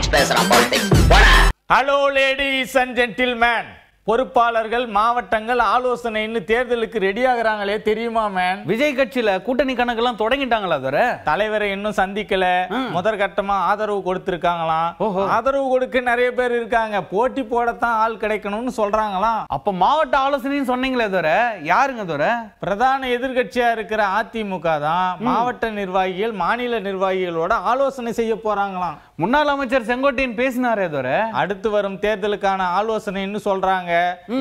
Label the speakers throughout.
Speaker 1: Politics பேசுறான் politics.
Speaker 2: Hello ladies and gentlemen, பொறுப்பாளர்கள் மாவட்டங்கள் ஆலோசனைன்னு தேர்தலுக்கு ரெடி ஆகுறாங்களே, தெரியுமா மேன்?
Speaker 3: விஜய் கட்சியில கூட்டணி கணக்கெல்லாம் தொடங்கிட்டாங்களா?
Speaker 2: தலைவரை இன்னும் சந்திக்கல, முதற்கட்டமா ஆதரவு கொடுத்திருக்காங்களாம். ஆதரவு கொடுக்க நிறைய பேர் இருக்காங்க, போட்டி போடத்தான் ஆள் கிடைக்கணும்னு சொல்றாங்களாம்.
Speaker 3: அப்ப மாவட்ட ஆலோசனைன்னு சொன்னீங்களே தவிர யாருங்க? பிரதான
Speaker 2: எதிர்கட்சியா இருக்கிற அதிமுக தான் மாவட்ட நிர்வாகிகள் மாநில நிர்வாகிகளோட ஆலோசனை செய்ய போறாங்களாம்.
Speaker 3: முன்னாள் அமைச்சர் செங்கோட்டையன் பேசினாரே தவிர
Speaker 2: அடுத்து வரும் தேர்தலுக்கான ஆலோசனைன்னு சொல்றாங்க.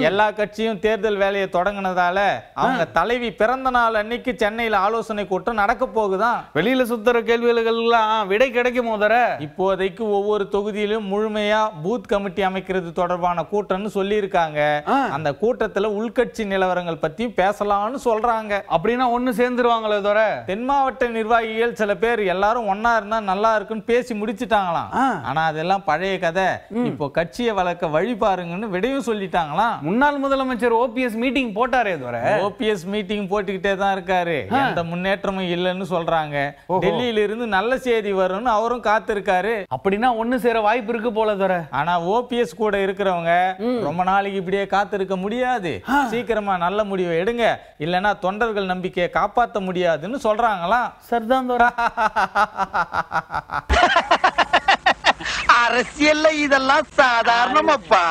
Speaker 2: எல்லா கட்சியும் தேர்தல் வேலையை தொடங்கினதால அவங்க தலைவி பிறந்த நாள் அன்னைக்கு சென்னையில ஆலோசனை கூட்டம் நடக்க போகுதான்.
Speaker 3: வெளியில சுத்தர கேள்விகளுக்கெல்லாம் விடை கிடைக்கும் போதர
Speaker 2: இப்போதைக்கு ஒவ்வொரு தொகுதியிலும் முழுமையா பூத் கமிட்டி அமைக்கிறது தொடர்பான கூட்டம்னு சொல்லி இருக்காங்க. அந்த கூட்டத்துல உள்கட்சி நிலவரங்கள் பத்தி பேசலாம்னு சொல்றாங்க.
Speaker 3: அப்படின்னா ஒண்ணு சேர்ந்துருவாங்களே தவிர
Speaker 2: தென் மாவட்ட நிர்வாகிகள் சில பேர் எல்லாரும் ஒன்னா இருந்தா நல்லா இருக்குன்னு பேசி முடிச்சுட்டாங்களாம். ஆனா அதெல்லாம் பழைய கதை. இப்போ கட்சியை வளர்க்க வழி பாருங்கன்னு விடையும் சொல்லிட்டாங்களாம்.
Speaker 3: முன்னாள் முதலமைச்சர் ஓபிஎஸ் மீட்டிங் போட்டாரே தவிர
Speaker 2: ஓபிஎஸ் மீட்டிங் போட்டுக்கிட்டே தான் இருக்காரு. எந்த முன்னேற்றமும் இல்லைன்னு சொல்றாங்க. டெல்லியில இருந்து நல்ல செய்தி வரும்னு அவரும் காத்திருக்காரு.
Speaker 3: அப்படின்னா ஒண்ணு சேர வாய்ப்பு இருக்கு போல தவிர.
Speaker 2: ஆனா ஓபிஎஸ் கூட இருக்கிறவங்க ரொம்ப நாளைக்கு இப்படியே காத்திருக்க முடியாது, சீக்கிரமா நல்ல முடிவை எடுங்க, இல்லைன்னா தொண்டர்கள் நம்பிக்கையை காப்பாற்ற முடியாதுன்னு சொல்றாங்களாம்.
Speaker 3: சரிதான்.
Speaker 1: அரசியல்ல இதெல்லாம் சாதாரணமாப்பா.